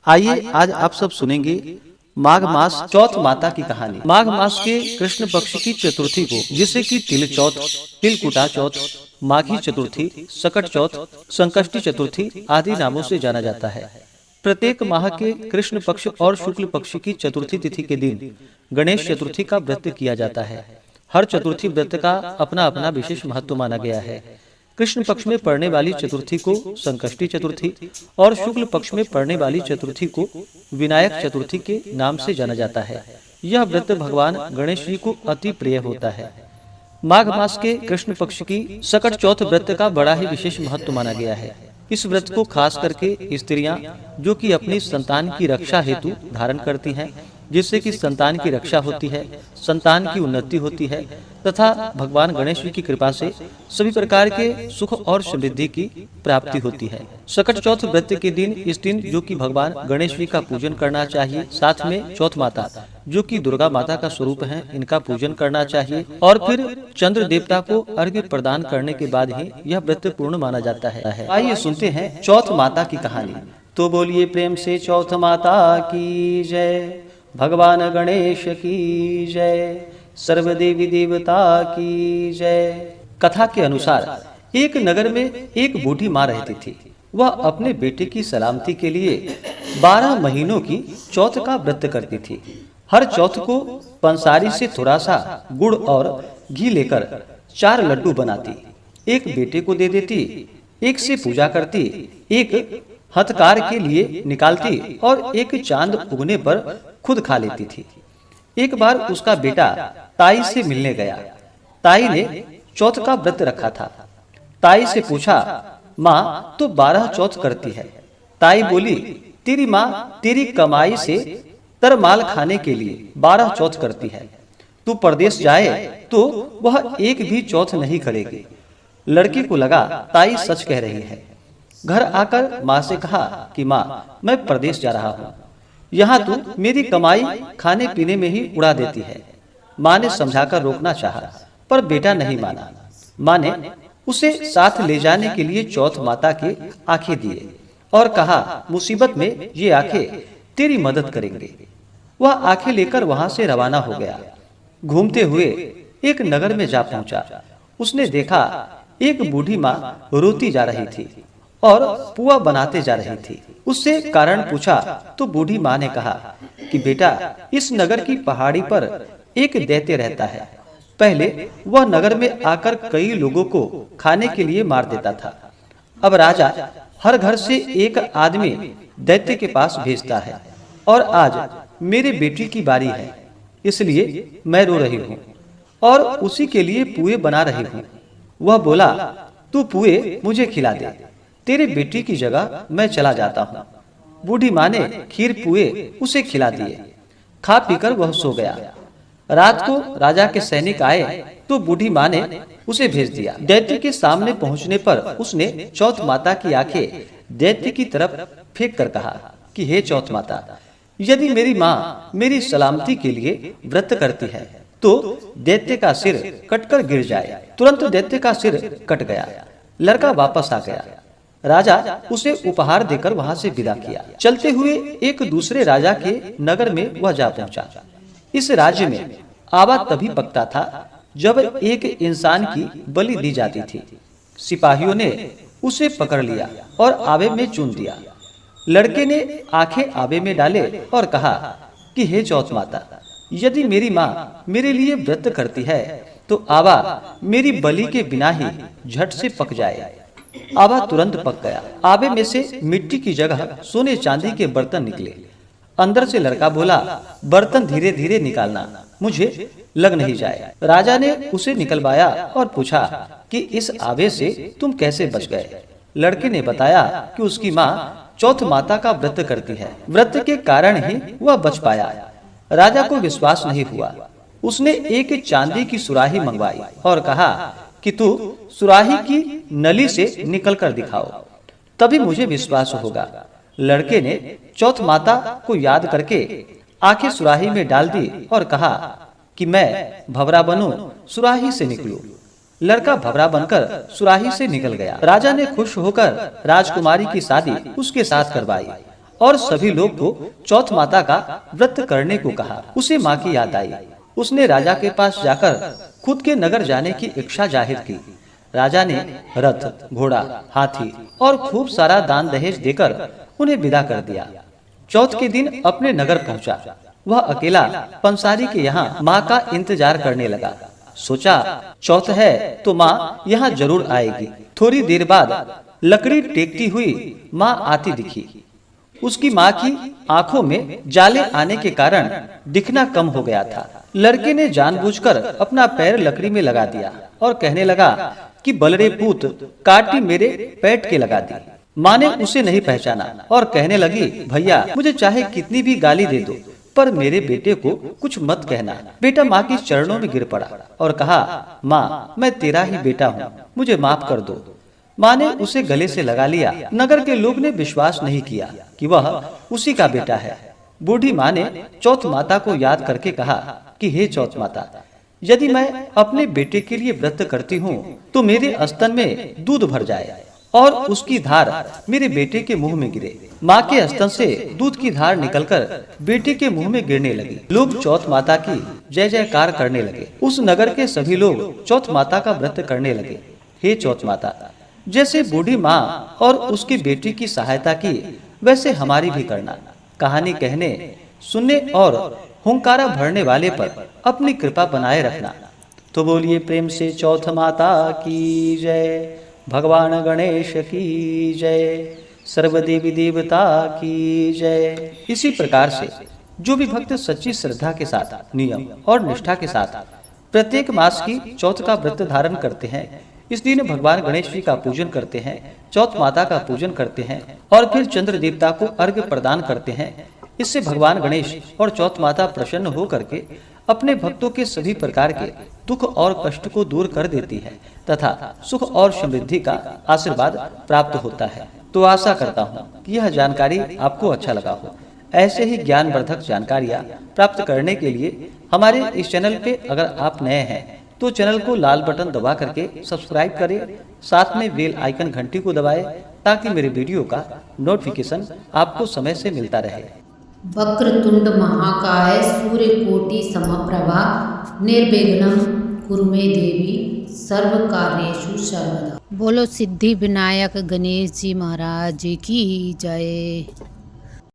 आइए आज आप सब सुनेंगे माघ मास चौथ माता की कहानी। माघ मास के कृष्ण पक्ष की चतुर्थी को, जिसे कि तिल चौथ, तिलकुटा चौथ, माघी चतुर्थी, सकट चौथ, संकष्टी चतुर्थी आदि नामों से जाना जाता है। प्रत्येक माह के कृष्ण पक्ष और शुक्ल पक्ष की चतुर्थी तिथि के दिन गणेश चतुर्थी का व्रत किया जाता है। हर चतुर्थी व्रत का अपना अपना विशेष महत्व माना गया है। कृष्ण पक्ष में पड़ने वाली चतुर्थी को संकष्टी चतुर्थी और शुक्ल पक्ष में पड़ने वाली चतुर्थी को विनायक चतुर्थी के नाम से जाना जाता है। यह व्रत भगवान गणेश जी को अति प्रिय होता है। माघ मास के कृष्ण पक्ष की सकट चौथ व्रत का बड़ा ही विशेष महत्व माना गया है। इस व्रत को खास करके स्त्रियां जो कि अपनी संतान की रक्षा हेतु धारण करती हैं, जिससे कि संतान की रक्षा होती है, संतान की उन्नति होती है तथा भगवान गणेश जी की कृपा से सभी प्रकार के सुख और समृद्धि की प्राप्ति होती है। सकट चौथ व्रत के दिन इस दिन जो कि भगवान गणेश जी का पूजन करना चाहिए, साथ में चौथ माता जो कि दुर्गा माता का स्वरूप है, इनका पूजन करना चाहिए और फिर चंद्र देवता को अर्घ्य प्रदान करने के बाद ही यह व्रत पूर्ण माना जाता है। आइए सुनते हैं चौथ माता की कहानी। तो बोलिए प्रेम से चौथ माता की जय, भगवान गणेश की जय, सर्व देवी देवता की जय। कथा के अनुसार एक नगर में एक बूढ़ी माँ रहती थी। वह अपने बेटे की सलामती के लिए 12 महीनों की चौथ का व्रत करती थी। हर चौथ को पंसारी से थोड़ा सा गुड़ और घी लेकर 4 लड्डू बनाती, एक बेटे को दे देती, एक से पूजा करती, एक हथकार के लिए निकालती और एक चांद उगने पर खुद खा लेती थी। एक बार उसका बेटा ताई से मिलने गया। ताई ने चौथ का व्रत रखा था। ताई से पूछा, माँ तो 12 चौथ करती है। ताई बोली, तेरी माँ तेरी कमाई से तरमाल खाने के लिए 12 चौथ करती है। तू परदेश जाए तो वह एक भी चौथ नहीं करेगी। लड़की को लगा ताई सच कह रही है। घर आकर माँ से कहा कि माँ मैं परदेश जा रहा हूँ, यहाँ तू मेरी कमाई खाने पीने में ही उड़ा देती है। माँ ने समझाकर रोकना चाहा, पर बेटा नहीं माना। माँ ने उसे साथ ले जाने के लिए चौथ माता के आंखें दिए और कहा, मुसीबत में ये आंखें तेरी मदद करेंगे। वह आंखें लेकर वहां से रवाना हो गया। घूमते हुए एक नगर में जा पहुंचा। उसने देखा एक बूढ़ी माँ रोती जा रही थी और पुआ बनाते जा रही थी। उससे कारण पूछा तो बूढ़ी माँ ने कहा कि बेटा, इस नगर की पहाड़ी पर एक दैत्य रहता है। पहले वह नगर में आकर कई लोगों को खाने के लिए मार देता था। अब राजा हर घर से एक आदमी दैत्य के पास भेजता है और आज मेरे बेटी की बारी है, इसलिए मैं रो रही हूँ और उसी के लिए पुए बना रही हूँ। वह बोला, तू पुए मुझे खिला दे, तेरे बेटी की जगह मैं चला जाता हूँ। बूढ़ी माँ ने खीर पुए उसे खिला दिए। खा पीकर वह सो गया। रात को राजा के सैनिक आए तो बूढ़ी माँ ने उसे भेज दिया। दैत्य के सामने पहुंचने पर उसने चौथ माता की आंखें दैत्य की तरफ फेंक कर कहा कि हे चौथ माता, यदि मेरी माँ मेरी सलामती के लिए व्रत करती है तो दैत्य का सिर कटकर गिर जाए। तुरंत दैत्य का सिर कट गया। लड़का वापस आ गया। राजा उसे उपहार देकर वहां से विदा किया। चलते हुए एक दूसरे राजा के नगर में वह जा पहुंचा। इस राज्य में आवा तभी पकता था जब एक इंसान की बलि दी जाती थी। सिपाहियों ने उसे पकड़ लिया और आवे में चुन दिया। लड़के ने आंखें आवे में डाले और कहा कि हे चौथ माता, यदि मेरी माँ मेरे लिए व्रत करती है तो आवा मेरी बलि के बिना ही झट से पक जाए। आवा तुरंत पक गया। आवे में से मिट्टी की जगह सोने चांदी के बर्तन निकले। अंदर से लड़का बोला, बर्तन धीरे धीरे निकालना, मुझे लग नहीं जाए। राजा ने उसे निकलवाया और पूछा कि इस आवे से तुम कैसे बच गए। लड़के ने बताया कि उसकी माँ चौथ माता का व्रत करती है, व्रत के कारण ही वह बच पाया। राजा को विश्वास नहीं हुआ। उसने एक चांदी की सुराही मंगवाई और कहा कि तू सुराही की नली से निकल कर दिखाओ, तभी मुझे विश्वास होगा। लड़के ने चौथ माता को याद करके आंखें सुराही में डाल दी और कहा कि मैं भंवरा बनूं, सुराही से निकलूं। लड़का भंवरा बनकर सुराही से निकल गया। राजा ने खुश होकर राजकुमारी की शादी उसके साथ करवाई और सभी लोग को चौथ माता का व्रत करने को कहा। उसे माँ की याद आई। उसने राजा के पास जाकर खुद के नगर जाने की इच्छा जाहिर की। राजा ने रथ, घोड़ा, हाथी और खूब सारा दान दहेज देकर उन्हें विदा कर दिया। चौथ के दिन अपने नगर पहुंचा। वह अकेला पंसारी के यहाँ माँ का इंतजार करने लगा। सोचा चौथ है तो माँ यहाँ जरूर आएगी। थोड़ी देर बाद लकड़ी टेकती हुई माँ आती दिखी। उसकी माँ की आंखों में जाले आने के कारण दिखना कम हो गया था। लड़के ने जानबूझकर अपना पैर लकड़ी में लगा दिया और कहने लगा कि बलरे पूत, काटी मेरे पेट के लगा दी। माँ ने उसे नहीं पहचाना और कहने लगी, भैया मुझे चाहे कितनी भी गाली दे दो, पर मेरे बेटे को कुछ मत कहना। बेटा माँ की चरणों में गिर पड़ा और कहा, माँ मैं तेरा ही बेटा हूँ, मुझे माफ कर दो। माँ ने उसे गले से लगा लिया। नगर के लोग ने विश्वास नहीं किया कि वह उसी का बेटा है। बूढ़ी माँ ने चौथ माता को याद करके कहा कि हे चौथ माता, यदि मैं अपने बेटे के लिए व्रत करती हूँ तो मेरे स्तन में दूध भर जाए और उसकी धार मेरे बेटे के मुंह में गिरे। माँ के स्तन से दूध की धार निकलकर बेटे के मुंह में गिरने लगी। लोग चौथ माता की जय जयकार करने लगे। उस नगर के सभी लोग चौथ माता का व्रत करने लगे। हे चौथ माता, जैसे बूढ़ी माँ और उसकी बेटी की सहायता की, वैसे हमारी भी करना। कहानी कहने, सुनने और हुंकारा भरने वाले पर अपनी कृपा बनाए रखना। तो बोलिए प्रेम से चौथ माता की जय, भगवान गणेश की जय, सर्वदेवी देवता की जय। इसी प्रकार से जो भी भक्त सच्ची श्रद्धा के साथ, नियम और निष्ठा के साथ प्रत्येक मास की चौथ का व्रत धारण करते हैं, इस दिन भगवान गणेश जी का पूजन करते हैं, चौथ माता का पूजन करते हैं और फिर चंद्र देवता को अर्घ्य प्रदान करते हैं। इससे भगवान गणेश और चौथ माता प्रसन्न हो करके अपने भक्तों के सभी प्रकार के दुख और कष्ट को दूर कर देती है तथा सुख और समृद्धि का आशीर्वाद प्राप्त होता है। तो आशा करता हूँ कि यह जानकारी आपको अच्छा लगा हो। ऐसे ही ज्ञानवर्धक जानकारियाँ प्राप्त करने के लिए हमारे इस चैनल पे अगर आप नए हैं तो चैनल को लाल बटन दबा करके सब्सक्राइब करें, साथ में बेल आइकन घंटी को दबाएं ताकि मेरे वीडियो का नोटिफिकेशन आपको समय से मिलता रहे। वक्रतुंड महाकाय सूर्यकोटि समप्रभा निर्विघ्नं कुरु मे देवी सर्वकार्येषु सर्वदा। बोलो सिद्धि विनायक गणेश जी महाराज की जय।